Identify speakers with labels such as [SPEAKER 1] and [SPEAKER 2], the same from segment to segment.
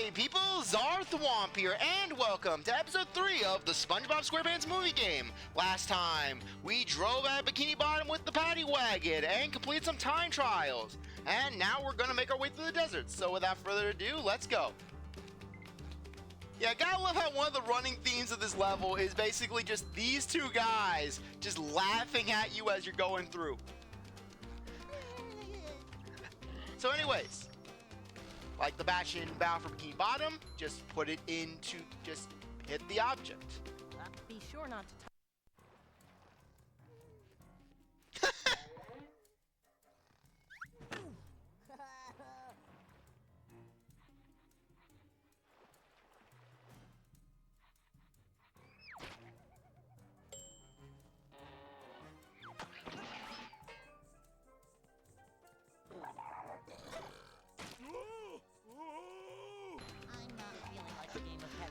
[SPEAKER 1] Hey people, CzarThwomp here, and welcome to episode 3 of the SpongeBob SquarePants movie game. Last time, we drove at Bikini Bottom with the paddy wagon and completed some time trials. And now we're gonna make our way through the desert, so without further ado, let's go. Yeah, I gotta love how one of the running themes of this level is basically just these two guys just laughing at you as you're going through. So anyways, like the bash in bound for Bikini Bottom, just put it into, just hit the object.
[SPEAKER 2] Be sure not to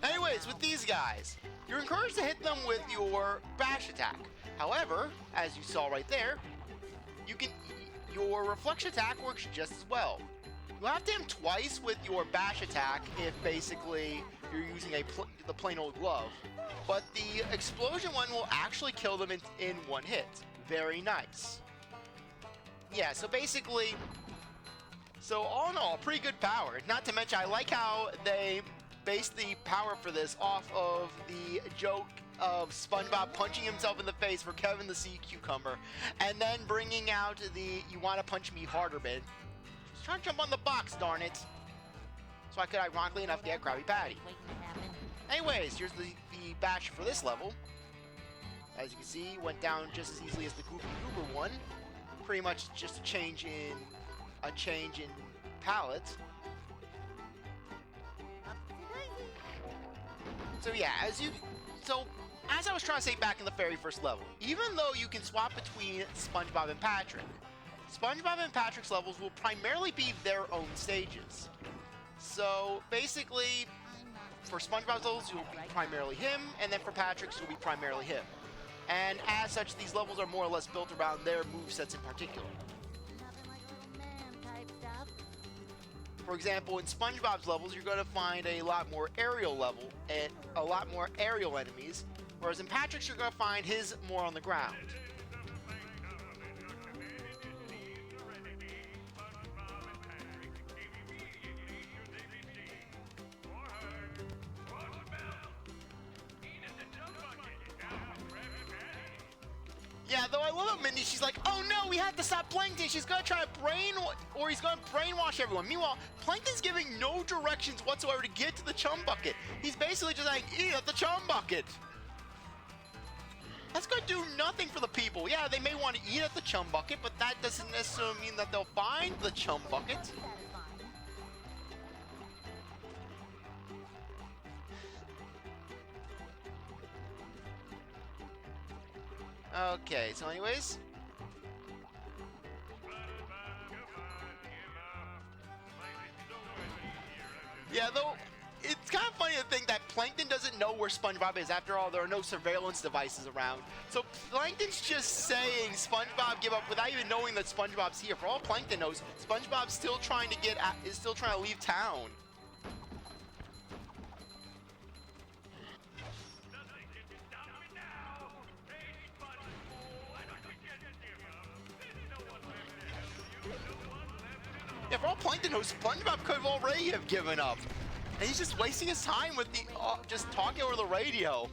[SPEAKER 1] Anyways, with these guys, you're encouraged to hit them with your bash attack. However, as you saw right there, your reflection attack works just as well. You'll have to hit him twice with your bash attack if basically you're using the plain old glove. But the explosion one will actually kill them in one hit. Very nice. Yeah, so basically, all in all, pretty good power. Not to mention, I like how they base the power for this off of the joke of SpongeBob punching himself in the face for Kevin the Sea Cucumber, and then bringing out the "you want to punch me harder" bit. Just trying to jump on the box, darn it. So I could, ironically enough, get Krabby Patty. Anyways, here's the bash for this level. As you can see, went down just as easily as the Goober Goober one. Pretty much just a change in palette. So yeah, as I was trying to say back in the very first level, even though you can swap between SpongeBob and Patrick, SpongeBob and Patrick's levels will primarily be their own stages. So basically, for SpongeBob's levels, you'll be primarily him, and then for Patrick's, you'll be primarily him. And as such, these levels are more or less built around their movesets in particular. For example, in SpongeBob's levels, you're going to find a lot more aerial and a lot more aerial enemies, whereas in Patrick's, you're going to find his more on the ground. Yeah, though I love it, Mindy. She's like, "Oh no, we have to stop Plankton. She's gonna try to he's gonna brainwash everyone." Meanwhile, Plankton's giving no directions whatsoever to get to the chum bucket. He's basically just like, "Eat at the chum bucket." That's gonna do nothing for the people. Yeah, they may want to eat at the chum bucket, but that doesn't necessarily mean that they'll find the chum bucket. Okay, so anyways. Yeah, though, it's kind of funny to think that Plankton doesn't know where SpongeBob is. After all, there are no surveillance devices around. So Plankton's just saying, "SpongeBob, give up," without even knowing that SpongeBob's here. For all Plankton knows, SpongeBob's still trying to leave town. Yeah, for all Plankton knows, SpongeBob could have already have given up. And he's just wasting his time with just talking over the radio.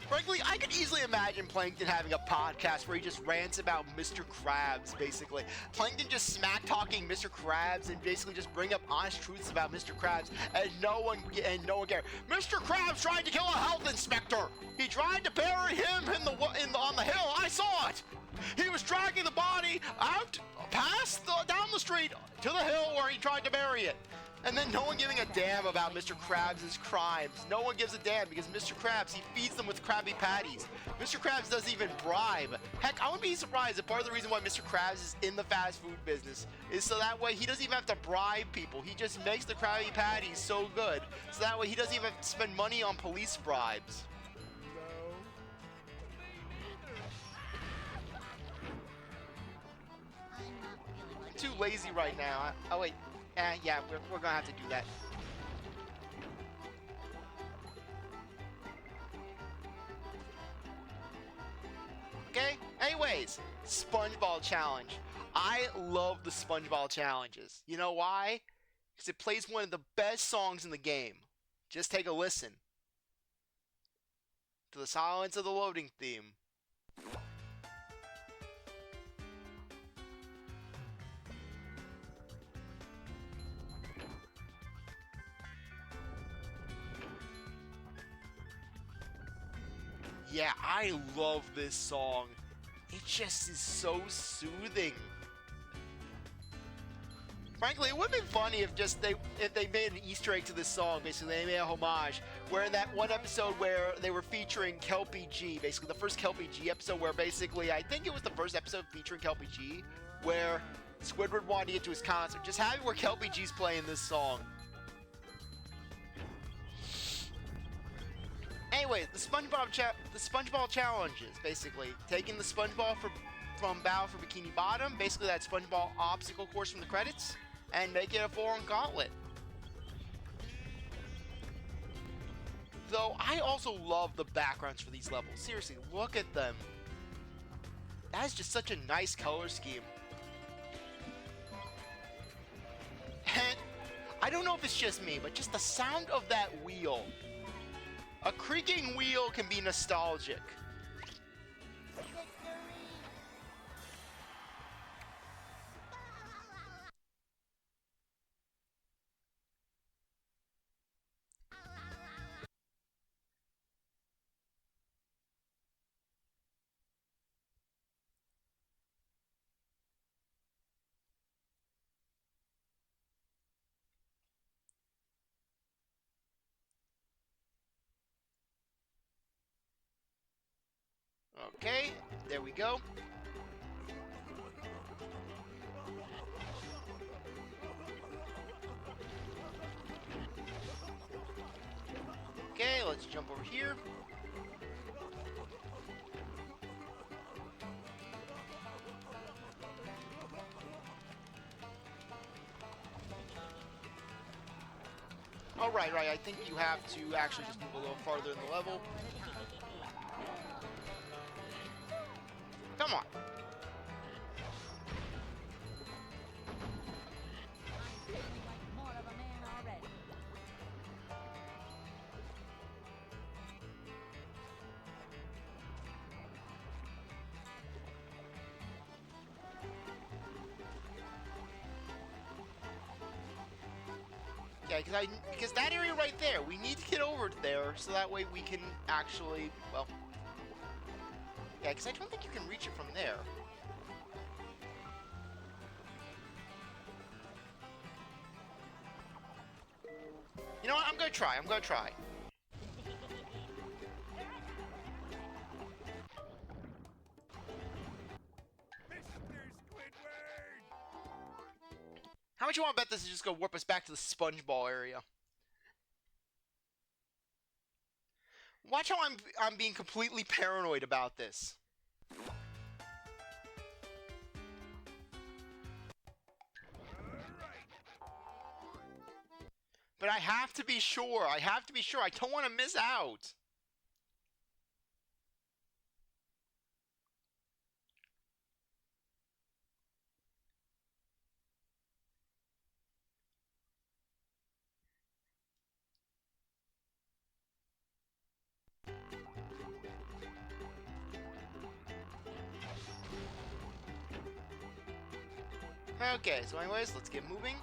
[SPEAKER 1] Frankly, I could easily imagine Plankton having a podcast where he just rants about Mr. Krabs, basically. Plankton just smack-talking Mr. Krabs and basically just bring up honest truths about Mr. Krabs, and no one cares. Mr. Krabs tried to kill a health inspector. He tried to bury him on the hill. I saw it. He was dragging the body out down the street to the hill where he tried to bury it. And then no one giving a damn about Mr. Krabs' crimes. No one gives a damn because Mr. Krabs, he feeds them with Krabby Patties. Mr. Krabs doesn't even bribe. Heck, I wouldn't be surprised if part of the reason why Mr. Krabs is in the fast food business is so that way he doesn't even have to bribe people. He just makes the Krabby Patties so good, so that way he doesn't even have to spend money on police bribes. lazy right now. Oh wait, yeah, we're gonna have to do that. Okay. Anyways, SpongeBob challenge. I love the SpongeBob challenges. You know why? Because it plays one of the best songs in the game. Just take a listen to the silence of the loading theme. Yeah, I love this song. It just is so soothing. Frankly, it would have been funny if they made an Easter egg to this song. Basically, they made a homage. Where in that one episode where they were featuring Kelpie G, basically the first Kelpie G episode, where basically I think it was the first episode featuring Kelpie G, where Squidward wanted to get to his concert. Just have it where Kelpie G's playing this song. Anyway, the SpongeBob challenges, basically taking the SpongeBob from Battle for Bikini Bottom, basically that SpongeBob obstacle course from the credits, and make it a full-on gauntlet. Though I also love the backgrounds for these levels. Seriously, look at them. That is just such a nice color scheme. And I don't know if it's just me, but just the sound of that wheel. A creaking wheel can be nostalgic. Okay, there we go. Okay, let's jump over here. Oh, right. I think you have to actually just move a little farther in the level. Come on. Yeah, because that area right there, we need to get over there so that way we can actually, well, yeah, because I don't think you can reach it from there. You know what? I'm gonna try. How much you want to bet this is just gonna warp us back to the SpongeBall area? Watch how I'm being completely paranoid about this. But I have to be sure. I don't want to miss out. Okay, so anyways, let's get moving.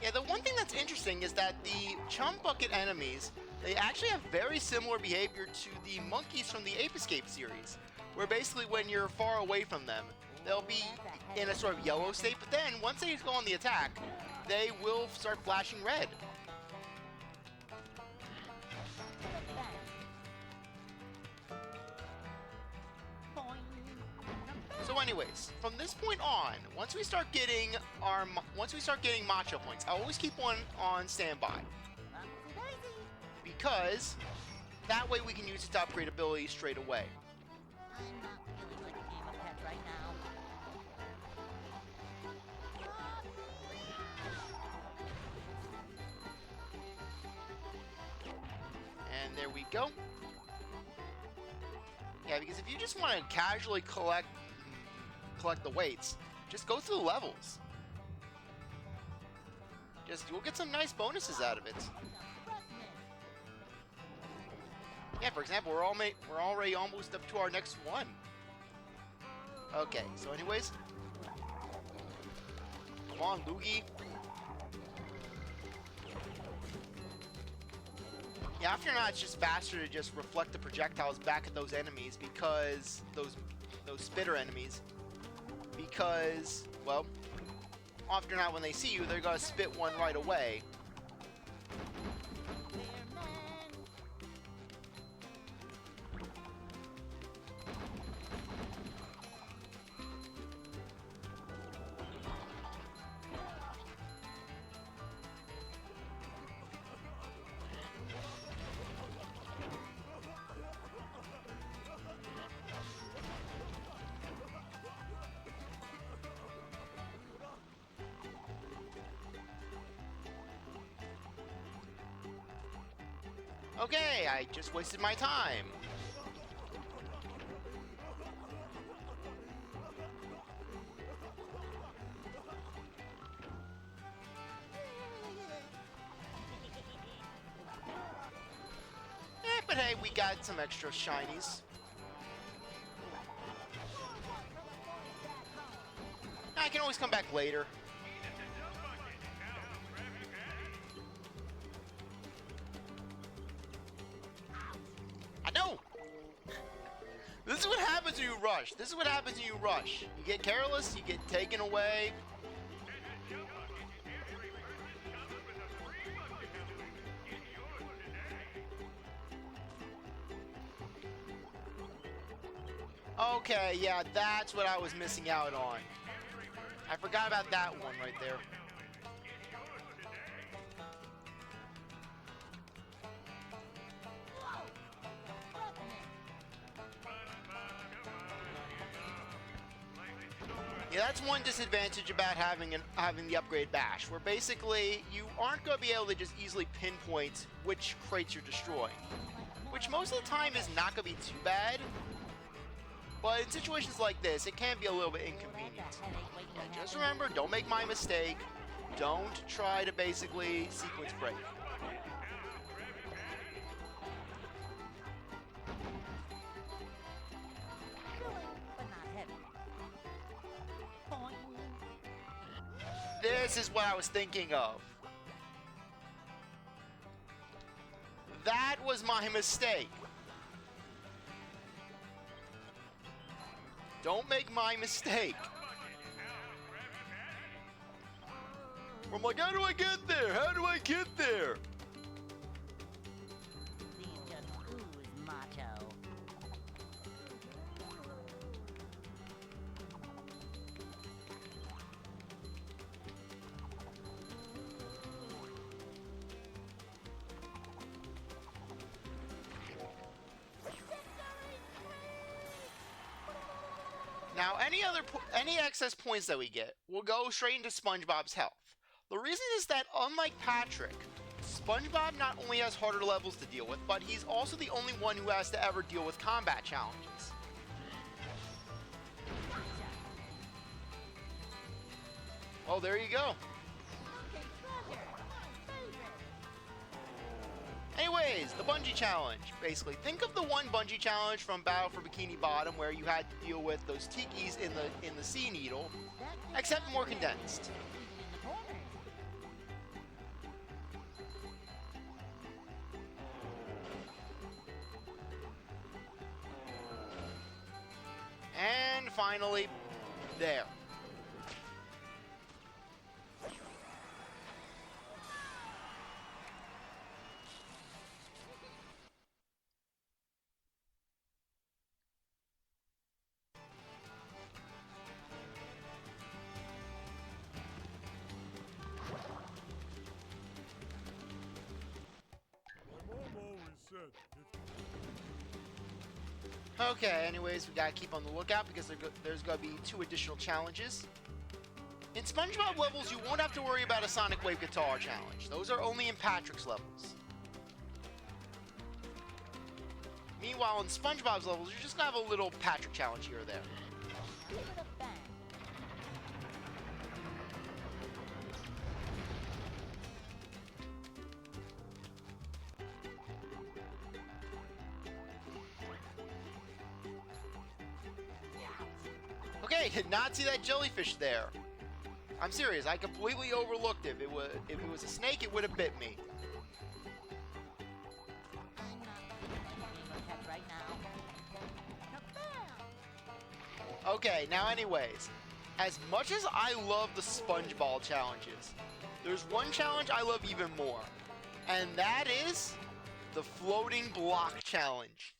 [SPEAKER 1] Yeah, the one thing that's interesting is that the Chum Bucket enemies, they actually have very similar behavior to the monkeys from the Ape Escape series, where basically when you're far away from them, they'll be in a sort of yellow state, but then once they go on the attack, they will start flashing red. So anyways, from this point on, once we start getting macho points, I always keep one on standby. Because that way we can use its upgrade ability straight away.
[SPEAKER 2] I'm not feeling like a game of pets right now.
[SPEAKER 1] And there we go. Yeah, because if you just want to casually collect the weights, just go through the levels. You'll get some nice bonuses out of it. Yeah, for example, we're already almost up to our next one. Okay, so anyways, come on, Loogie. Yeah, after that, it's just faster to just reflect the projectiles back at those enemies because those spitter enemies. Because, well, often not when they see you, they're gonna spit one right away. Okay, I just wasted my time. But hey, we got some extra shinies. I can always come back later. This is what happens when you rush. This is what happens when you rush. You get careless, you get taken away. Okay, yeah, that's what I was missing out on. I forgot about that one right there. Yeah, that's one disadvantage about having the upgrade bash, where basically you aren't going to be able to just easily pinpoint which crates you're destroying, which most of the time is not going to be too bad. But in situations like this, it can be a little bit inconvenient. Yeah, just remember, don't make my mistake. Don't try to basically sequence break. This is what I was thinking of. That was my mistake. Don't make my mistake. I'm like, how do I get there? How do I get there? Now, any excess points that we get will go straight into SpongeBob's health. The reason is that, unlike Patrick, SpongeBob not only has harder levels to deal with, but he's also the only one who has to ever deal with combat challenges. Oh, there you go. Anyways, the bungee challenge. Basically, think of the one bungee challenge from Battle for Bikini Bottom where you had to deal with those tikis in the sea needle, except more condensed. And finally, there. Okay, anyways, we gotta keep on the lookout because there's gonna be 2 additional challenges. In SpongeBob levels, you won't have to worry about a Sonic Wave Guitar challenge. Those are only in Patrick's levels. Meanwhile, in SpongeBob's levels, you're just gonna have a little Patrick challenge here or there. Okay, did not see that jellyfish there. I'm serious, I completely overlooked it. If it was a snake, it would have bit me. Okay, now anyways, as much as I love the SpongeBall challenges, there's one challenge I love even more, and that is the floating block challenge.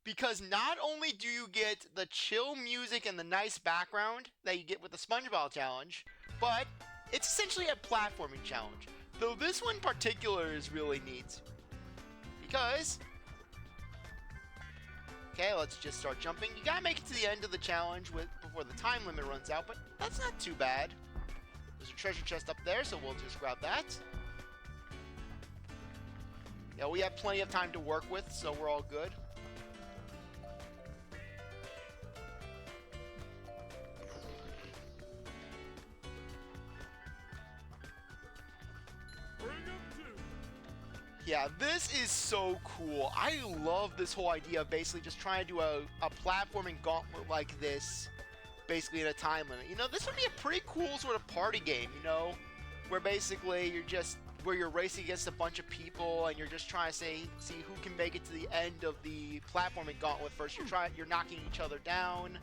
[SPEAKER 1] Because not only do you get the chill music and the nice background that you get with the SpongeBob challenge, but it's essentially a platforming challenge. Though this one in particular is really neat. Because, okay, let's just start jumping. You gotta make it to the end of the challenge before the time limit runs out, but that's not too bad. There's a treasure chest up there, so we'll just grab that. Yeah, we have plenty of time to work with, so we're all good. Yeah, this is so cool. I love this whole idea of basically just trying to do a platforming gauntlet like this, basically in a time limit. You know, this would be a pretty cool sort of party game, you know, where basically you're racing against a bunch of people and you're just trying to see who can make it to the end of the platforming gauntlet first. You're knocking each other down.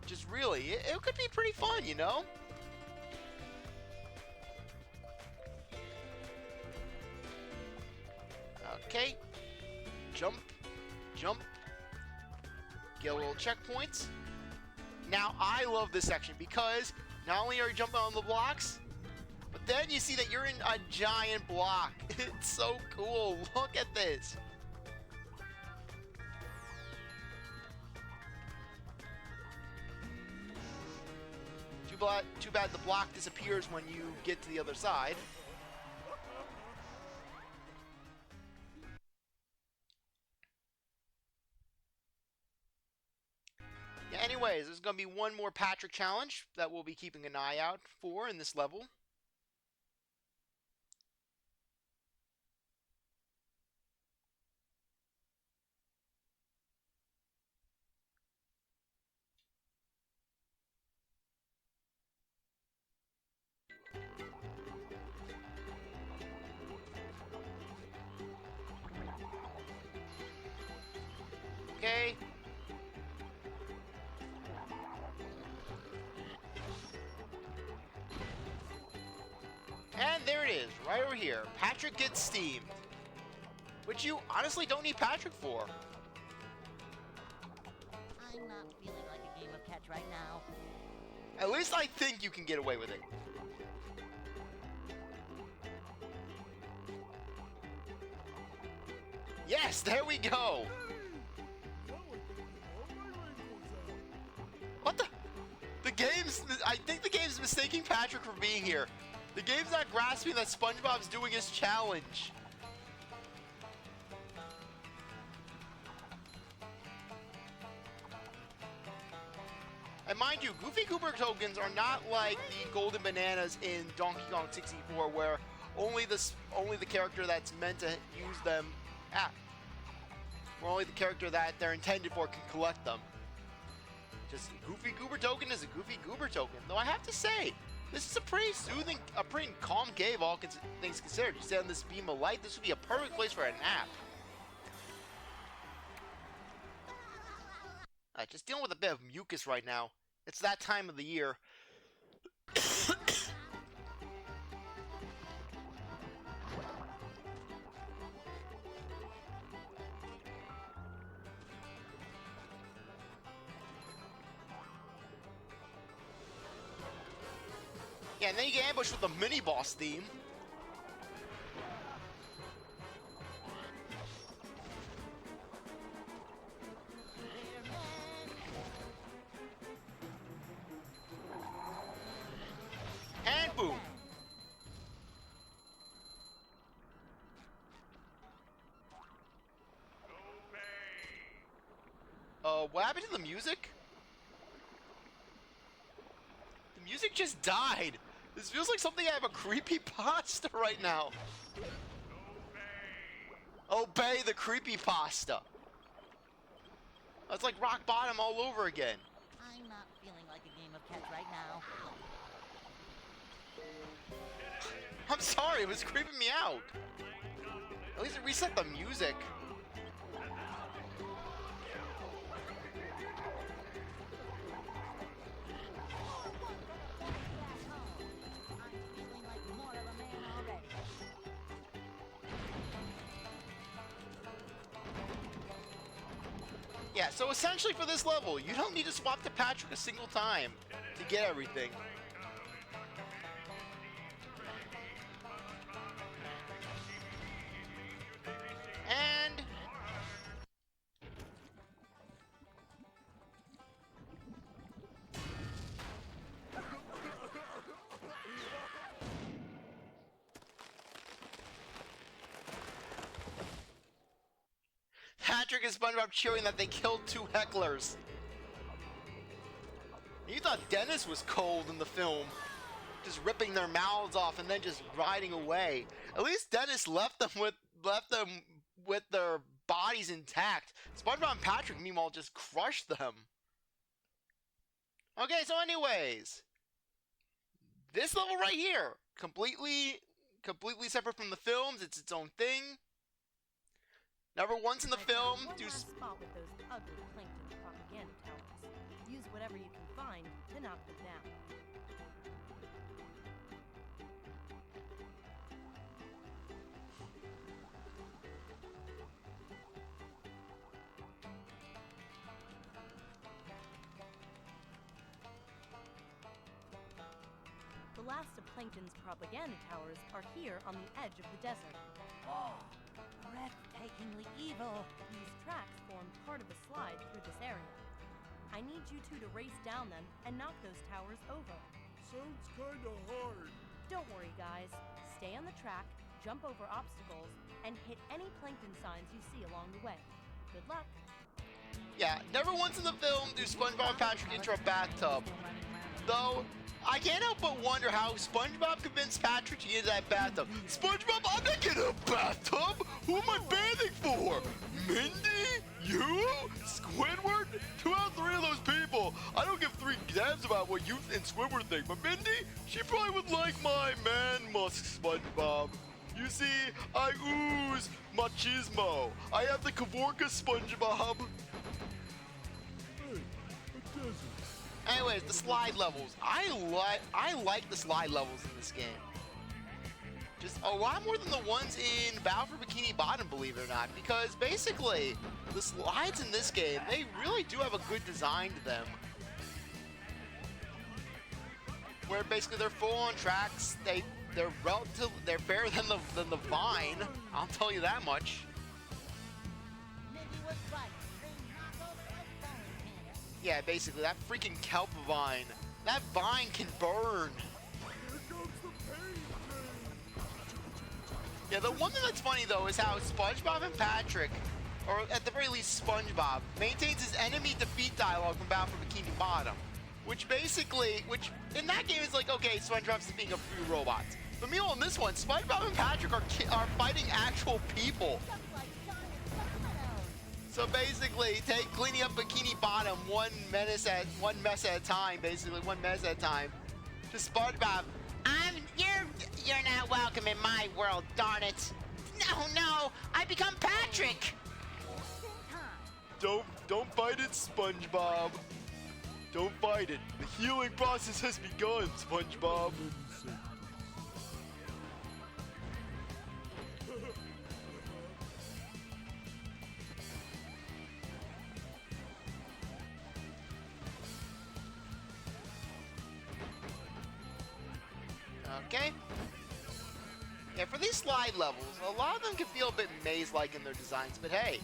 [SPEAKER 1] Just really, it could be pretty fun, you know? Okay, jump, jump, get a little checkpoints. Now, I love this section because not only are you jumping on the blocks, but then you see that you're in a giant block. It's so cool. Look at this. Too bad the block disappears when you get to the other side. Anyways, there's going to be one more Patrick challenge that we'll be keeping an eye out for in this level. Okay. And there it is, right over here. Patrick gets steamed. Which you honestly don't need Patrick for.
[SPEAKER 2] I'm not feeling like a game of catch right now.
[SPEAKER 1] At least I think you can get away with it. Yes, there we go. What the? I think the game's mistaking Patrick for being here. The game's not grasping that SpongeBob's doing his challenge. And mind you, Goofy Goober tokens are not like the golden bananas in Donkey Kong 64, where only the character that's meant to use them, where only the character that they're intended for can collect them. Just Goofy Goober token is a Goofy Goober token. Though I have to say, this is a pretty soothing, a pretty calm cave, all things considered. You stand on this beam of light, this would be a perfect place for a nap. Just dealing with a bit of mucus right now. It's that time of the year. Yeah, and then you get ambushed with the mini-boss theme. And boom. What happened to the music? The music just died. This feels like something out of a creepypasta right now. Obey the creepypasta. It's like rock bottom all over again.
[SPEAKER 2] I'm not feeling like a game of catch right now.
[SPEAKER 1] I'm sorry, it was creeping me out. At least it reset the music.
[SPEAKER 2] I'm feeling like more of a man already.
[SPEAKER 1] Yeah, so essentially for this level, you don't need to swap to Patrick a single time to get everything. And Patrick and SpongeBob cheering that they killed 2 hecklers. You thought Dennis was cold in the film, just ripping their mouths off and then just riding away. At least Dennis left them with their bodies intact. SpongeBob and Patrick, meanwhile, just crushed them. Okay, so anyways, this level right here, completely separate from the films. It's its own thing. Never once in the film
[SPEAKER 3] One
[SPEAKER 1] do.
[SPEAKER 3] last spot with those ugly plankton propaganda towers. Use whatever you can find to knock them down. The last of Plankton's propaganda towers are here on the edge of the desert.
[SPEAKER 2] Oh, breathtakingly evil.
[SPEAKER 3] These tracks form part of a slide through this area. I need you two to race down them and knock those towers over.
[SPEAKER 4] Sounds kinda hard.
[SPEAKER 3] Don't worry, guys. Stay on the track, jump over obstacles, and hit any plankton signs you see along the way. Good luck.
[SPEAKER 1] Yeah, never once in the film do SpongeBob and Patrick enter a bathtub. Though, I can't help but wonder how SpongeBob convinced Patrick to get into that bathtub. SpongeBob, I'm not getting a bathtub! Who am I bathing for? Mindy? You? Squidward? 2 out of 3 of those people. I don't give 3 damns about what you and Squidward think, but Mindy, she probably would like my man musk, SpongeBob. You see, I ooze machismo. I have the Kavorka, SpongeBob.
[SPEAKER 4] Hey, a desert.
[SPEAKER 1] Anyways, the slide levels. I like the slide levels in this game. Just a lot more than the ones in Battle for Bikini Bottom, believe it or not, because basically the slides in this game, they really do have a good design to them. Where basically they're full on tracks. They're better than the Vine. I'll tell you that much.
[SPEAKER 2] Mindy was right. They knock over like bowling pins.
[SPEAKER 1] Yeah, basically that freaking kelp vine. That vine can burn.
[SPEAKER 4] Here comes the pain train.
[SPEAKER 1] Yeah, the one thing that's funny though is how SpongeBob and Patrick, or at the very least SpongeBob, maintains his enemy defeat dialogue from Battle for Bikini Bottom. Which in that game is like, okay, SpongeBob's just being a few robots. But meanwhile in this one, SpongeBob and Patrick are fighting actual people.
[SPEAKER 2] Just like John and
[SPEAKER 1] So basically, cleaning up Bikini Bottom one mess at a time, basically one mess at a time. To SpongeBob, you're not welcome in my world, darn it. No, I become Patrick. Don't fight it, SpongeBob. Don't fight it. The healing process has begun, SpongeBob. Okay. Yeah, for these slide levels, a lot of them can feel a bit maze-like in their designs, but hey,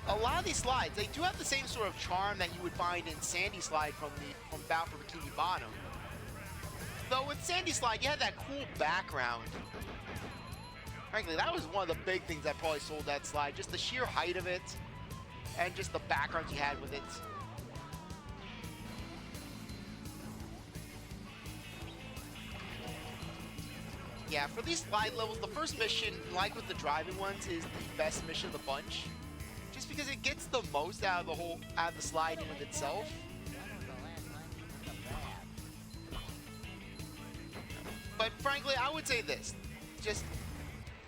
[SPEAKER 1] a lot of these slides, they do have the same sort of charm that you would find in Sandy Slide from Battle for Bikini Bottom. Though with Sandy Slide, you had that cool background. Frankly, that was one of the big things that probably sold that slide, just the sheer height of it. and just the backgrounds you had with it. Yeah, for these slide levels, the first mission, like with the driving ones, is the best mission of the bunch. Just because it gets the most out of the slide with itself. But frankly, I would say this. Just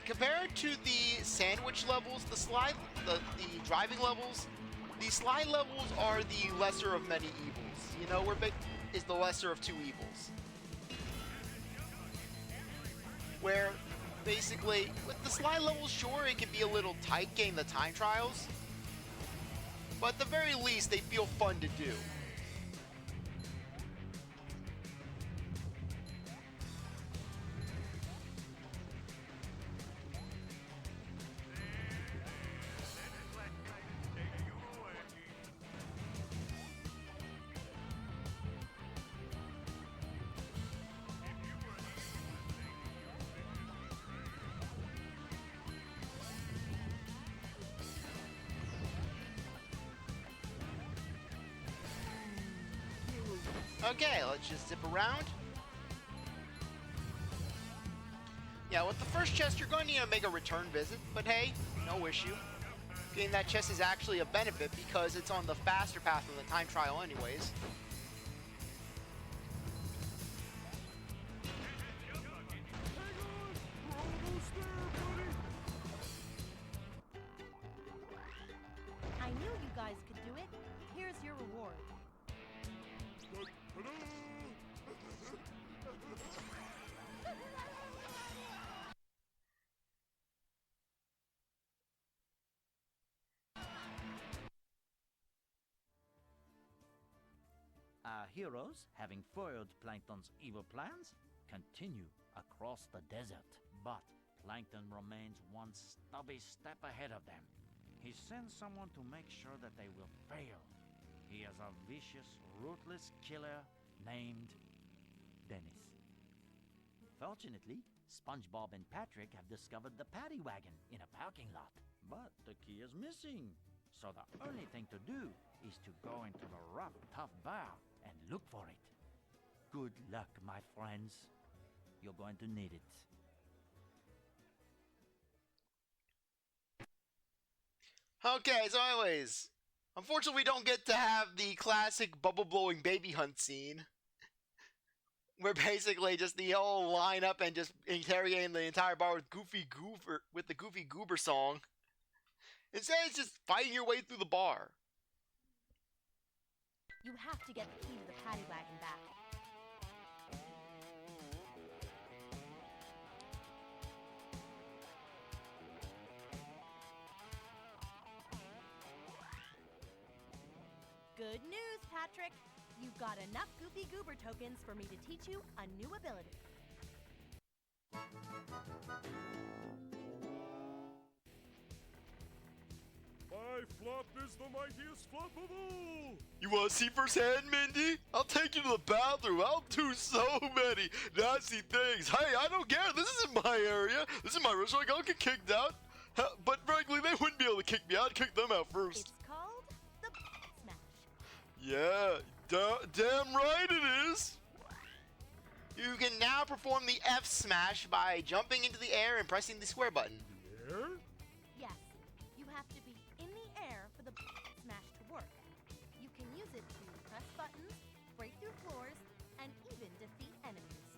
[SPEAKER 1] compared to the sandwich levels, the driving levels, the slide levels are the lesser of many evils. You know, where big is the lesser of two evils. Where basically, with the slide levels, sure, it can be a little tight getting the time trials. But at the very least, they feel fun to do. Okay, let's just zip around. Yeah, with the first chest, you're going to need to make a return visit, but hey, no issue. Getting that chest is actually a benefit because it's on the faster path of the time trial anyways.
[SPEAKER 3] I knew you guys could do it. Here's your reward.
[SPEAKER 5] Our heroes, having foiled Plankton's evil plans, continue across the desert. But Plankton remains one stubby step ahead of them. He sends someone to make sure that they will fail. He is a vicious, ruthless killer named Dennis. Fortunately, SpongeBob and Patrick have discovered the paddy wagon in a parking lot. But the key is missing. So the only thing to do is to go into the rough, tough bar and look for it. Good luck, my friends. You're going to need it.
[SPEAKER 1] Okay, so anyways, unfortunately we don't get to have the classic bubble-blowing baby hunt scene. Where basically just the whole line up and just interrogating the entire bar with the Goofy Goober song. Instead, it's just fighting your way through the bar.
[SPEAKER 3] You have to get the key to the paddy wagon back. Good news, Patrick! You've got enough Goofy Goober tokens for me to teach you a new ability.
[SPEAKER 4] My flop is the mightiest flop of all!
[SPEAKER 1] You want to see firsthand, Mindy? I'll take you to the bathroom. I'll do so many nasty things. Hey, I don't care. This isn't my area. This is my restaurant. I'll get kicked out. But frankly, they wouldn't be able to kick me out. I'd kick them out first.
[SPEAKER 3] It's called the Smash.
[SPEAKER 1] Yeah, damn right it is. You can now perform the F smash by jumping into the air and pressing the square button.
[SPEAKER 4] There?
[SPEAKER 3] Yes, you have to be in the air for the smash to work. You can use it to press buttons, break through floors, and even defeat enemies.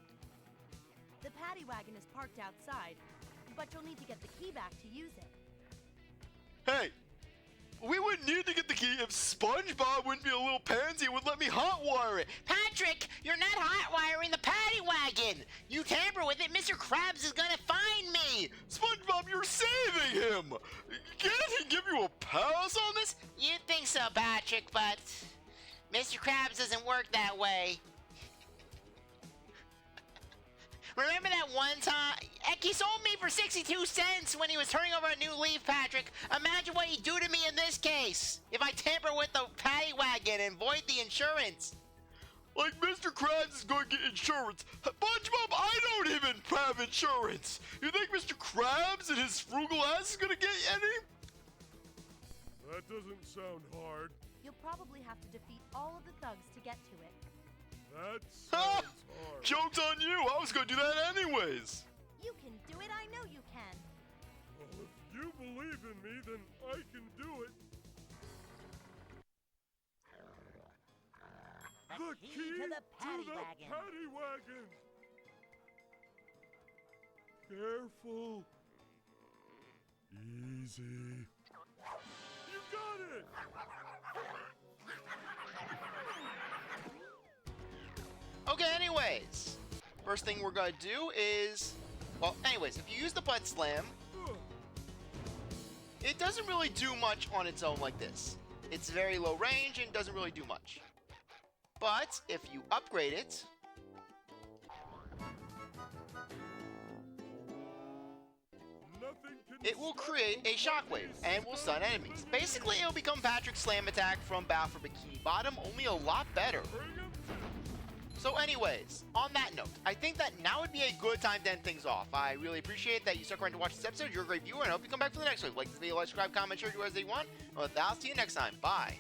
[SPEAKER 3] The paddy wagon is parked outside, but you'll need to get the key back to use it.
[SPEAKER 1] Hey, we wouldn't need to get the key if SpongeBob wouldn't be a little pansy and would let me hotwire it.
[SPEAKER 6] Patrick, you're not hotwiring the paddy wagon. You tamper with it, Mr. Krabs is gonna find me.
[SPEAKER 1] SpongeBob, you're saving him. Can't he give you a pass on this?
[SPEAKER 6] You think so, Patrick, but Mr. Krabs doesn't work that way. Remember that one time? Heck, he sold me for 62 cents when he was turning over a new leaf, Patrick. Imagine what he'd do to me in this case if I tamper with the paddy wagon and void the insurance.
[SPEAKER 1] Like Mr. Krabs is going to get insurance. SpongeBob, I don't even have insurance. You think Mr. Krabs and his frugal ass is going to get any?
[SPEAKER 4] That doesn't sound hard.
[SPEAKER 3] You'll probably have to defeat all of the thugs to get to it.
[SPEAKER 4] That
[SPEAKER 7] Ha!
[SPEAKER 4] sounds hard.
[SPEAKER 7] Joke's on you! I was gonna do that anyways!
[SPEAKER 3] You can do it, I know you can.
[SPEAKER 4] Well, if you believe in me, then I can do it. The key
[SPEAKER 2] to the paddy
[SPEAKER 4] to the
[SPEAKER 2] wagon.
[SPEAKER 4] paddy wagon. Careful. Easy. You got it!
[SPEAKER 1] Okay, anyways. First thing we're gonna do is... Well, anyways, if you use the butt slam, it doesn't really do much on its own like this. It's very low range and doesn't really do much. But if you upgrade it,
[SPEAKER 4] Nothing can
[SPEAKER 1] it will
[SPEAKER 4] stop
[SPEAKER 1] create
[SPEAKER 4] the
[SPEAKER 1] a shockwave
[SPEAKER 4] monkeys.
[SPEAKER 1] and will stun enemies. Basically, it'll become Patrick's slam attack from Battle for Bikini Bottom, only a lot better.
[SPEAKER 4] Bring 'em to.
[SPEAKER 1] So anyways, on that note, I think that now would be a good time to end things off. I really appreciate that you stuck around to watch this episode. You're a great viewer, and I hope you come back for the next one. Like this video, like, subscribe, comment, share, do as you want. Well, I'll see you next time. Bye.